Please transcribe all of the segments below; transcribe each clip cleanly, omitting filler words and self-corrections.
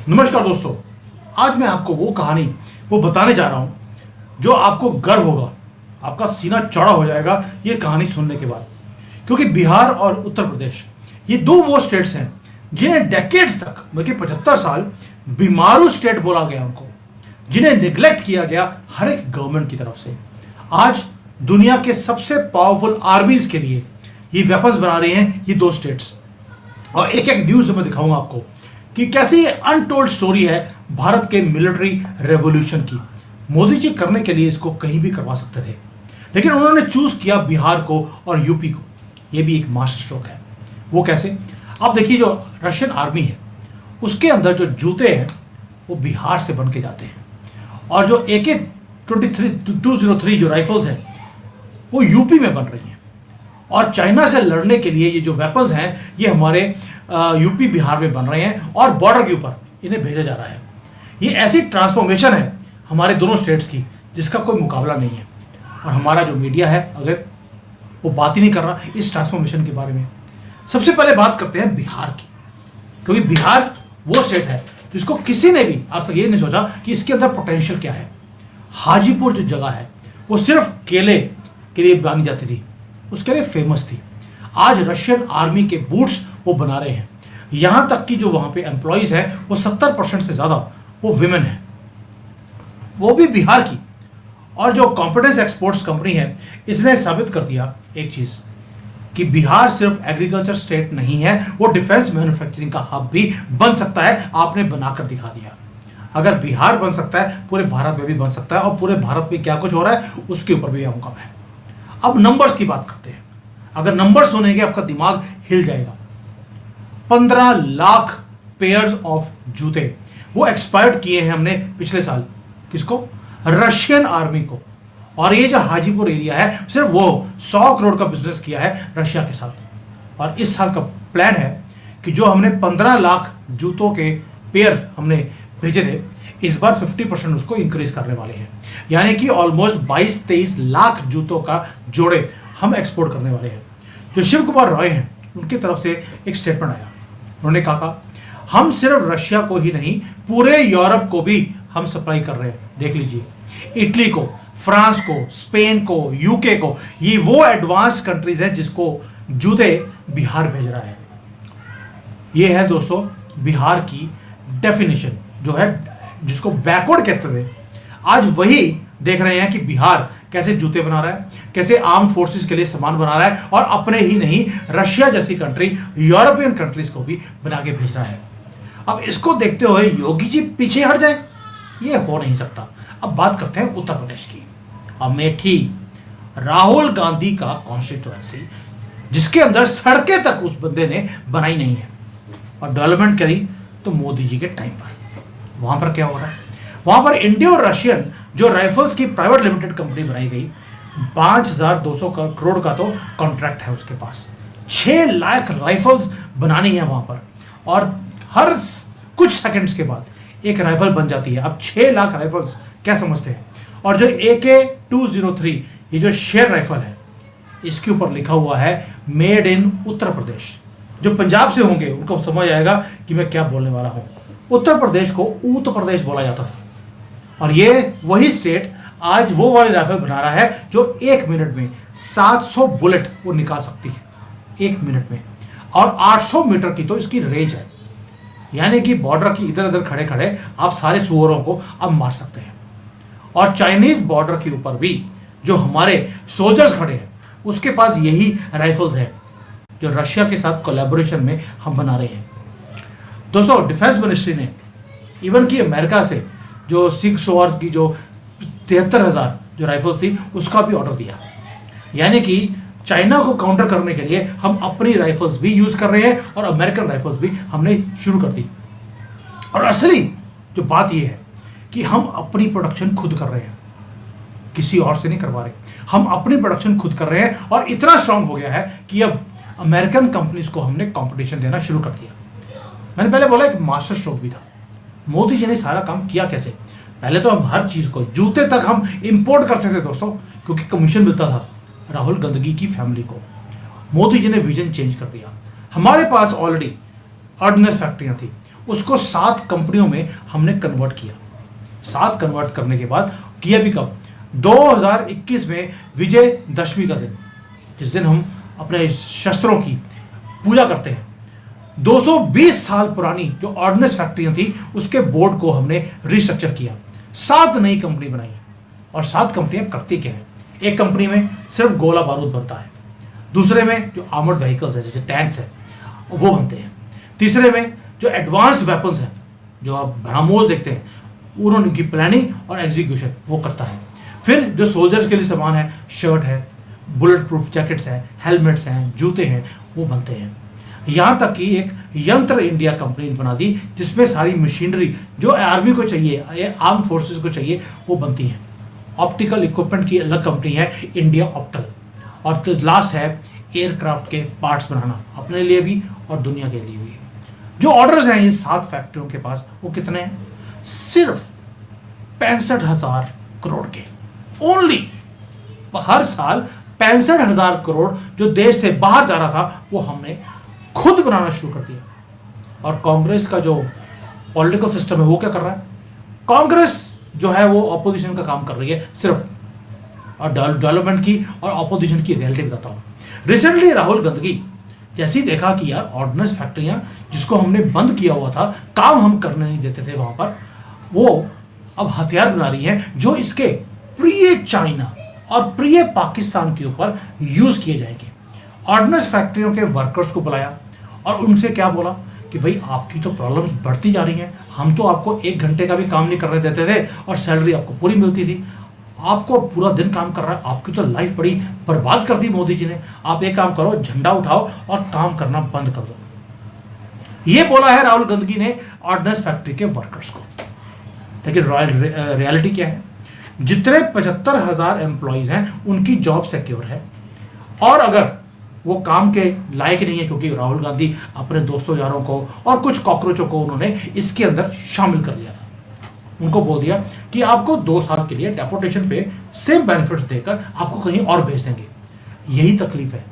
नमस्कार दोस्तों, आज मैं आपको वो बताने जा रहा हूं जो आपको गर्व होगा, आपका सीना चौड़ा हो जाएगा ये कहानी सुनने के बाद। क्योंकि बिहार और उत्तर प्रदेश ये दो वो स्टेट्स हैं जिन्हें डेकेड्स तक, बल्कि 75 साल बीमारू स्टेट बोला गया उनको, जिन्हें निग्लेक्ट किया गया हर एक गवर्नमेंट की तरफ से। आज दुनिया के सबसे पावरफुल आर्मीज के लिए ये वेपन्स बना रहे हैं ये दो स्टेट्स। और एक एक न्यूज में दिखाऊंगा आपको कि कैसी ये अनटोल्ड स्टोरी है भारत के मिलिट्री रेवोल्यूशन की। मोदी जी करने के लिए इसको कहीं भी करवा सकते थे, लेकिन उन्होंने चूज किया बिहार को और यूपी को। ये भी एक मास्टर स्ट्रोक है। वो कैसे? आप देखिए, जो रशियन आर्मी है उसके अंदर जो जूते हैं वो बिहार से बन के जाते हैं, और जो AK-203 जो राइफल्स हैं वो यूपी में बन रही हैं। और चाइना से लड़ने के लिए ये जो वेपन्स हैं ये हमारे यूपी बिहार में बन रहे हैं और बॉर्डर के ऊपर इन्हें भेजा जा रहा है। ये ऐसी ट्रांसफॉर्मेशन है हमारे दोनों स्टेट्स की जिसका कोई मुकाबला नहीं है। और हमारा जो मीडिया है अगर वो बात ही नहीं कर रहा इस ट्रांसफॉर्मेशन के बारे में। सबसे पहले बात करते हैं बिहार की, क्योंकि बिहार वो स्टेट है जिसको किसी ने भी आज तक ये नहीं सोचा कि इसके अंदर पोटेंशियल क्या है। हाजीपुर जो जगह है वो सिर्फ केले के लिए मानी जाती थी, उसके लिए फेमस थी। आज रशियन आर्मी के बूट्स वो बना रहे हैं। यहां तक कि जो वहां पे एम्प्लॉइज है वो 70% से ज्यादा वो विमेन है, वो भी बिहार की। और जो कॉम्पिटेंस एक्सपोर्ट्स कंपनी है इसने साबित कर दिया एक चीज कि बिहार सिर्फ एग्रीकल्चर स्टेट नहीं है, वो डिफेंस मैन्युफैक्चरिंग का हब भी बन सकता है। आपने बनाकर दिखा दिया। अगर बिहार बन सकता है पूरे भारत में भी बन सकता है, और पूरे भारत में क्या कुछ हो रहा है उसके ऊपर भी आऊंगा मैं। अब नंबर्स की बात करते हैं। अगर नंबर सुनेंगे आपका दिमाग हिल जाएगा। 15 लाख पेयर्स ऑफ जूते वो एक्सपायर्ड किए हैं हमने पिछले साल। किसको? रशियन आर्मी को। और ये जो हाजीपुर एरिया है सिर्फ वो 100 करोड़ का बिजनेस किया है रशिया के साथ। और इस साल का प्लान है कि जो हमने 15 लाख जूतों के पेयर हमने भेजे थे, इस बार 50% उसको इंक्रीज करने वाले हैं। यानी कि ऑलमोस्ट 22-23 लाख जूतों का जोड़े हम एक्सपोर्ट करने वाले हैं। जो शिव कुमार रॉय हैं उनकी तरफ से एक स्टेटमेंट आया। उन्होंने कहा हम सिर्फ रशिया को ही नहीं पूरे यूरोप को भी हम सप्लाई कर रहे हैं। देख लीजिए, इटली को, फ्रांस को, स्पेन को, यूके को, ये वो एडवांस कंट्रीज हैं जिसको जूते बिहार भेज रहा है। ये है दोस्तों बिहार की डेफिनेशन, जो है जिसको बैकवर्ड कहते थे। आज वही देख रहे हैं कि बिहार कैसे जूते बना रहा है, कैसे आर्म फोर्सेस के लिए सामान बना रहा है, और अपने ही नहीं रशिया जैसी कंट्री, यूरोपियन कंट्रीज को भी बना के भेज रहा है। अब इसको देखते हुए योगी जी पीछे हट जाए, ये हो नहीं सकता। अब बात करते हैं उत्तर प्रदेश की। अमेठी, राहुल गांधी का कॉन्स्टिट्यूएंसी, जिसके अंदर सड़कें तक उस बंदे ने बनाई नहीं है, और डेवलपमेंट करी तो मोदी जी के टाइम पर। वहां पर क्या हो रहा है? वहां पर इंडियो रशियन जो राइफल्स की प्राइवेट लिमिटेड कंपनी बनाई गई, 5200 करोड़ का तो कॉन्ट्रैक्ट है उसके पास। 6 लाख राइफल्स बनानी है वहां पर, और हर कुछ सेकंड्स के बाद एक राइफल बन जाती है। अब 6 लाख राइफल्स क्या समझते हैं? और जो AK-203 ये जो शेयर राइफल है, इसके ऊपर लिखा हुआ है मेड इन उत्तर प्रदेश। जो पंजाब से होंगे उनको समझ आएगा कि मैं क्या बोलने वाला हूं। उत्तर प्रदेश को ऊत प्रदेश बोला जाता था, और ये वही स्टेट आज वो वाली राइफल बना रहा है जो 1 मिनट में 700 बुलेट वो निकाल सकती है 1 मिनट में, और 800 मीटर की तो इसकी रेंज है। यानी कि बॉर्डर की इधर उधर खड़े खड़े आप सारे सुअरों को अब मार सकते हैं। और चाइनीज बॉर्डर के ऊपर भी जो हमारे सोल्जर्स खड़े हैं उसके पास यही राइफल्स हैं जो रशिया के साथ कोलैबोरेशन में हम बना रहे हैं। दोस्तों, डिफेंस मिनिस्ट्री ने इवन कि अमेरिका से जो 6 की जो 73,000 जो राइफल्स थी उसका भी ऑर्डर दिया। यानी कि चाइना को काउंटर करने के लिए हम अपनी राइफल्स भी यूज कर रहे हैं, और अमेरिकन राइफल्स भी हमने शुरू कर दी। और असली जो बात यह है कि हम अपनी प्रोडक्शन खुद कर रहे हैं, किसी और से नहीं करवा रहे। हम अपनी प्रोडक्शन खुद कर रहे हैं, और इतना स्ट्रांग हो गया है कि अब अमेरिकन कंपनीज को हमने कंपटीशन देना शुरू कर दिया। मैंने पहले बोला एक मास्टर स्ट्रोक भी था। मोदी जी ने सारा काम किया कैसे? पहले तो हम हर चीज को, जूते तक हम इंपोर्ट करते थे दोस्तों, क्योंकि कमीशन मिलता था राहुल गांधी की फैमिली को। मोदी जी ने विजन चेंज कर दिया। हमारे पास ऑलरेडी ऑर्डिनेंस फैक्ट्रियां थी, उसको 7 कंपनियों में हमने कन्वर्ट किया। 7 कन्वर्ट करने के बाद किया भी कब? 2021 में विजयदशमी का दिन, जिस दिन हम अपने शस्त्रों की पूजा करते हैं। 220 साल पुरानी जो ऑर्डिनेंस फैक्ट्रियां थी उसके बोर्ड को हमने रिस्ट्रक्चर किया, 7 नई कंपनी बनाई। और 7 कंपनियां करती क्या है? एक कंपनी में सिर्फ गोला बारूद बनता है, दूसरे में जो आर्मर्ड व्हीकल्स है जैसे टैंक्स है वो बनते हैं, तीसरे में जो एडवांस्ड वेपन्स हैं जो आप ब्रह्मोस देखते हैं उन्होंने की प्लानिंग और एग्जीक्यूशन वो करता है। फिर जो सोल्जर्स के लिए सामान है, शर्ट है, बुलेट प्रूफ जैकेट्स हैं, हेलमेट्स हैं, जूते हैं, वो बनते हैं। यहाँ तक कि एक यंत्र इंडिया कंपनी बना दी जिसमें सारी मशीनरी जो आर्मी को चाहिए, आर्म फोर्सेस को चाहिए, वो बनती हैं। ऑप्टिकल इक्विपमेंट की अलग कंपनी है इंडिया ऑप्टल। और लास्ट है एयरक्राफ्ट के पार्ट्स बनाना, अपने लिए भी और दुनिया के लिए भी। जो ऑर्डर्स हैं इन 7 फैक्ट्रियों के पास वो कितने हैं? सिर्फ 65,000 करोड़ के। ओनली हर साल 65,000 करोड़ जो देश से बाहर जा रहा था वो हमने खुद बनाना शुरू कर दिया। और कांग्रेस का जो पॉलिटिकल सिस्टम है वो क्या कर रहा है? कांग्रेस जो है वो ऑपोजिशन का काम कर रही है सिर्फ, और डेवलपमेंट की और ऑपोजिशन की रियलिटी बताता हूँ। रिसेंटली राहुल गांधी जैसे ही देखा कि यार ऑर्डिनेंस फैक्ट्रियां जिसको हमने बंद किया हुआ था, काम हम करने नहीं देते थे वहां पर, वो अब हथियार बना रही हैं जो इसके प्रिय चाइना और प्रिय पाकिस्तान के ऊपर यूज किए जाएंगे। ऑर्डिनेंस फैक्ट्रियों के वर्कर्स को बुलाया और उनसे क्या बोला कि भाई आपकी तो प्रॉब्लम्स बढ़ती जा रही हैं, हम तो आपको 1 घंटे का भी काम नहीं करने देते थे और सैलरी आपको पूरी मिलती थी, आपको पूरा दिन काम कर रहा है, आपकी तो लाइफ बड़ी बर्बाद कर दी मोदी जी ने। आप एक काम करो, झंडा उठाओ और काम करना बंद कर दो। ये बोला है राहुल गांधी ने ऑर्डिनेंस फैक्ट्री के वर्कर्स को। लेकिन रियलिटी क्या है? जितने 75,000 एम्प्लॉइज हैं उनकी जॉब सिक्योर है, और अगर वो काम के लायक नहीं है क्योंकि राहुल गांधी अपने दोस्तों यारों को और कुछ कॉकरोचों को उन्होंने इसके अंदर शामिल कर लिया था, उनको बोल दिया कि आपको 2 साल के लिए डेपोटेशन पे सेम बेनिफिट्स देकर आपको कहीं और भेज देंगे। यही तकलीफ है,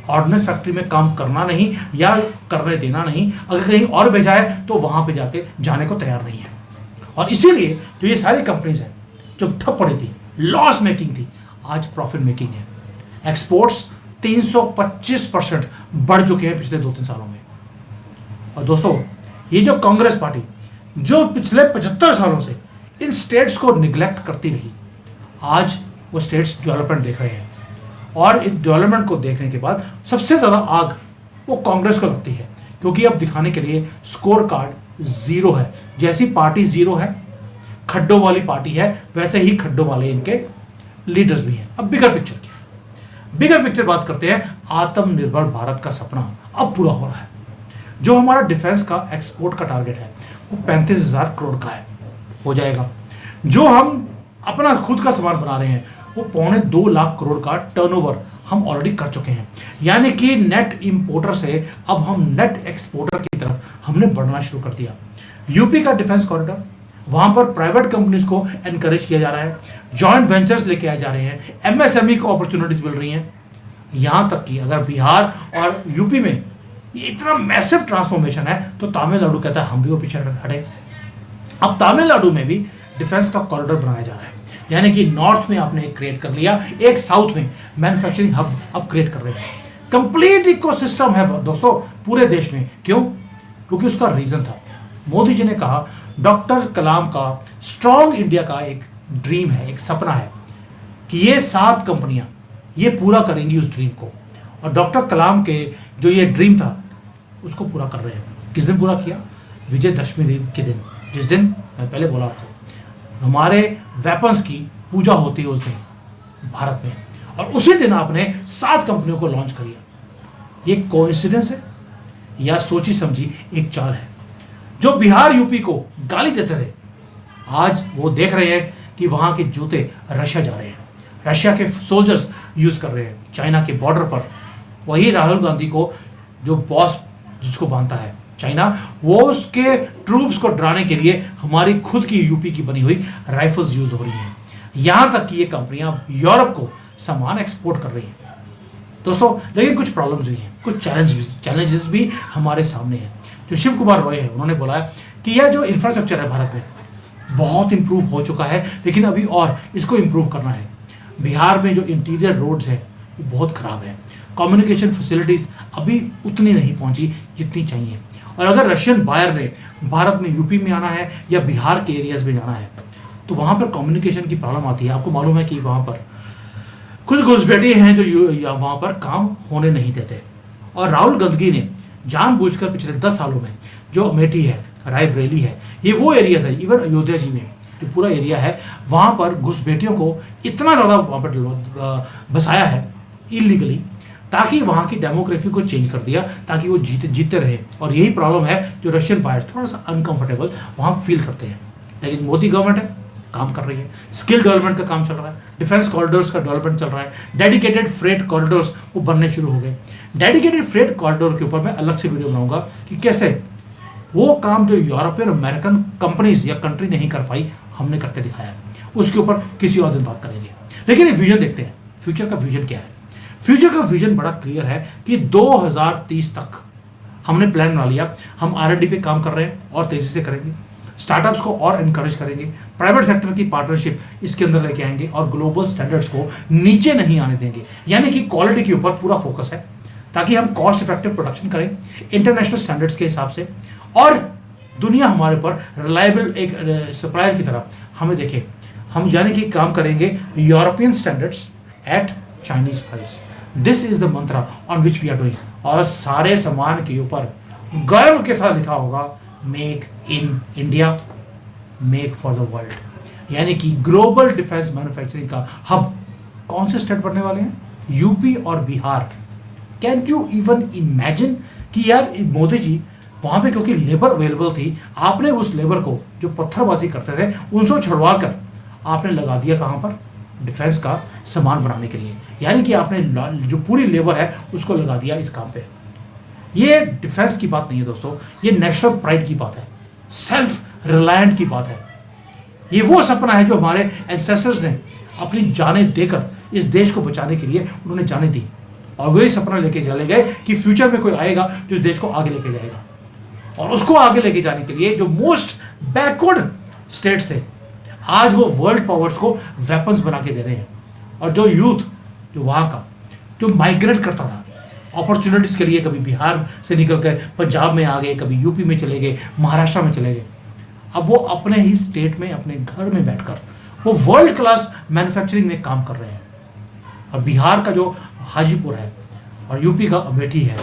ऑर्डिनेंस फैक्ट्री में काम करना नहीं या करने देना नहीं, अगर कहीं और भेजा है तो वहां पे जाके जाने को तैयार नहीं है। और इसीलिए जो ये सारी कंपनीज हैं जो ठप पड़ी थी, लॉस मेकिंग थी, आज प्रॉफिट मेकिंग है। एक्सपोर्ट्स 325% बढ़ चुके हैं पिछले 2-3 सालों में। और दोस्तों ये जो कांग्रेस पार्टी जो पिछले 75 सालों से इन स्टेट्स को निग्लेक्ट करती रही, आज वो स्टेट्स डेवलपमेंट देख रहे हैं, और इन डेवलपमेंट को देखने के बाद सबसे ज्यादा आग वो कांग्रेस को लगती है, क्योंकि अब दिखाने के लिए स्कोर कार्ड 0 है। जैसी पार्टी 0 है, खड्डों वाली पार्टी है, वैसे ही खड्डों वाले इनके लीडर्स भी हैं। अब बिगर पिक्चर क्या है? बिगर पिक्चर बात करते हैं। आत्मनिर्भर भारत का सपना अब पूरा हो रहा है। जो हमारा डिफेंस का एक्सपोर्ट का टारगेट है वो 35,000 करोड़ का है, हो जाएगा। जो हम अपना खुद का सामान बना रहे हैं वो 2.25 लाख करोड़ का टर्नओवर हम ऑलरेडी कर चुके हैं। यानी कि नेट इंपोर्टर से अब हम नेट एक्सपोर्टर की तरफ हमने बढ़ना शुरू कर दिया। यूपी का डिफेंस कॉरिडोर, वहां पर प्राइवेट कंपनीज को एनकरेज किया जा रहा है, जॉइंट वेंचर्स लेके आए जा रहे हैं, एमएसएमई को अपॉर्चुनिटीज मिल रही हैं। यहां तक कि अगर बिहार और यूपी में ये इतना मैसिव ट्रांसफॉर्मेशन है तो तमिलनाडु कहता है हम भी वो पीछे हटे। अब तमिलनाडु में भी डिफेंस का कॉरिडोर बनाया जा रहा है, यानी कि नॉर्थ में आपने एक क्रिएट कर लिया, एक साउथ में मैन्युफैक्चरिंग हब अब क्रिएट कर रहे हैं। कंप्लीट इकोसिस्टम है दोस्तों पूरे देश में। क्यों? क्योंकि उसका रीजन था, मोदी जी ने कहा डॉक्टर कलाम का स्ट्रॉन्ग इंडिया का एक ड्रीम है, एक सपना है कि ये 7 कंपनियां ये पूरा करेंगी उस ड्रीम को। और डॉक्टर कलाम के जो ये ड्रीम था उसको पूरा कर रहे हैं। किस दिन पूरा किया? विजयदशमी के दिन, जिस दिन मैं पहले बोला आपको हमारे वेपन्स की पूजा होती है उस दिन भारत में, और उसी दिन आपने 7 कंपनियों को लॉन्च किया। ये कोइंसिडेंस है या सोची समझी एक चाल है? जो बिहार यूपी को गाली देते थे आज वो देख रहे हैं कि वहां के जूते रशिया जा रहे हैं, रशिया के सोल्जर्स यूज कर रहे हैं चाइना के बॉर्डर पर। वही राहुल गांधी को जो बॉस जिसको मानता है चाइना, वो उसके ट्रूप्स को डराने के लिए हमारी खुद की यूपी की बनी हुई राइफल्स यूज हो रही हैं। यहां तक कि ये कंपनियां यूरोप को सामान एक्सपोर्ट कर रही हैं दोस्तों। लेकिन कुछ प्रॉब्लम्स भी हैं, कुछ चैलेंजेस भी हमारे सामने हैं। जो शिव कुमार रॉय है, उन्होंने बोला है कि यह जो इंफ्रास्ट्रक्चर है भारत में बहुत इंप्रूव हो चुका है, लेकिन अभी और इसको इंप्रूव करना है। बिहार में जो इंटीरियर रोड्स है वो बहुत ख़राब है, कम्युनिकेशन फैसिलिटीज़ अभी उतनी नहीं पहुंची जितनी चाहिए। और अगर रशियन बायर ने भारत में यूपी में आना है या बिहार के एरियाज में जाना है तो वहाँ पर कम्युनिकेशन की प्रॉब्लम आती है। आपको मालूम है कि वहाँ पर कुछ घुसपैठिए हैं जो वहाँ पर काम होने नहीं देते। और राहुल गांधी ने जानबूझकर पिछले 10 सालों में जो अमेठी है, रायबरेली है, ये वो एरियाज है, इवन अयोध्या जी में जो पूरा एरिया है वहाँ पर घुसपैठियों को इतना ज़्यादा वहाँ पर बसाया है इलीगली, ताकि वहाँ की डेमोग्राफी को चेंज कर दिया ताकि वो जीते रहे। और यही प्रॉब्लम है जो रशियन बायर्स थोड़ा सा अनकंफर्टेबल वहाँ फील करते हैं। लेकिन मोदी गवर्नमेंट है, काम कर रही है, स्किल डेवलपमेंट का काम चल रहा है, डिफेंस कॉरिडोर्स का डेवलपमेंट चल रहा है, डेडिकेटेड फ्रेट कॉरिडोर्स वो बनने शुरू हो गए। डेडिकेटेड फ्रेट कॉरिडोर के ऊपर मैं अलग से वीडियो बनाऊंगा कि कैसे वो काम जो यूरोपियन अमेरिकन कंपनीज या कंट्री नहीं कर पाई हमने करके दिखाया है, उसके ऊपर किसी और दिन बात करेंगे। लेकिन एक विजन देखते हैं, फ्यूचर का विजन क्या है। फ्यूचर का विजन बड़ा क्लियर है कि 2030 तक हमने प्लान बना लिया, हम R&D पे काम कर रहे हैं और तेजी से करेंगे, स्टार्टअप्स को और एनकरेज करेंगे, प्राइवेट सेक्टर की पार्टनरशिप इसके अंदर लेके आएंगे और ग्लोबल स्टैंडर्ड्स को नीचे नहीं आने देंगे। यानी कि क्वालिटी के ऊपर पूरा फोकस है ताकि हम कॉस्ट इफेक्टिव प्रोडक्शन करें इंटरनेशनल स्टैंडर्ड्स के हिसाब से, और दुनिया हमारे ऊपर रिलायबल एक सप्लायर की तरह हमें देखे। हम यानी कि काम करेंगे European standards at Chinese price. This is the mantra on which we are doing. और सारे सामान के ऊपर गर्व के साथ लिखा होगा make in India, make for the world. यानी कि ग्लोबल डिफेंस मैन्युफैक्चरिंग का हब कौन से स्टेट बनने वाले हैं? यूपी और Bihar. Can you even imagine कि यार मोदी जी वहां पे क्योंकि लेबर अवेलेबल थी, आपने उस लेबर को जो पत्थरबाजी करते थे उनसे छुड़वा कर आपने लगा दिया कहां पर? डिफेंस का सामान बनाने के लिए। यानी कि आपने जो पूरी लेबर है उसको लगा दिया इस काम पे। ये डिफेंस की बात नहीं है दोस्तों, ये नेशनल प्राइड की बात है, सेल्फ रिलायंट की बात है। ये वो सपना है जो हमारे एंसेस्टर्स ने अपनी जानें देकर इस देश को बचाने के लिए उन्होंने जानें दी, और वही सपना लेके चले गए कि फ्यूचर में कोई आएगा जो इस देश को आगे लेके जाएगा। और उसको आगे लेके जाने के लिए जो मोस्ट बैकवर्ड स्टेट्स थे आज वो वर्ल्ड पावर्स को वेपन्स बना के दे रहे हैं। और जो यूथ जो वहाँ का जो माइग्रेट करता था अपॉर्चुनिटीज़ के लिए, कभी बिहार से निकल कर पंजाब में आ गए, कभी यूपी में चले गए, महाराष्ट्र में चले गए, अब वो अपने ही स्टेट में अपने घर में बैठकर वो वर्ल्ड क्लास मैन्युफैक्चरिंग में काम कर रहे हैं। और बिहार का जो हाजीपुर है और यूपी का अमेठी है,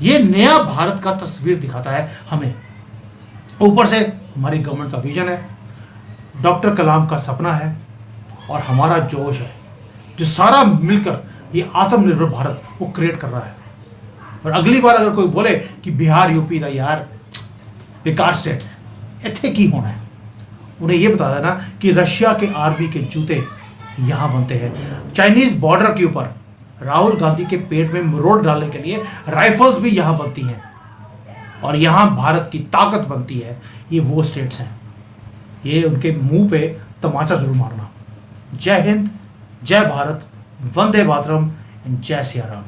ये नया भारत का तस्वीर दिखाता है हमें। ऊपर से हमारी गवर्नमेंट का विजन है, डॉक्टर कलाम का सपना है, और हमारा जोश है जो सारा मिलकर ये आत्मनिर्भर भारत वो क्रिएट कर रहा है। और अगली बार अगर कोई बोले कि बिहार यूपी का यार बेकार स्टेट्स है, इतने की होना है, उन्हें ये बता देना कि रशिया के आर्मी के जूते यहाँ बनते हैं। चाइनीज बॉर्डर के ऊपर राहुल गांधी के पेट में मरोड़ डालने के लिए राइफल्स भी यहाँ बनती हैं, और यहाँ भारत की ताकत बनती है। ये वो स्टेट्स हैं, ये उनके मुंह पे तमाचा जरूर मारना। जय हिंद, जय भारत, वंदे मातरम, जय सिया राम।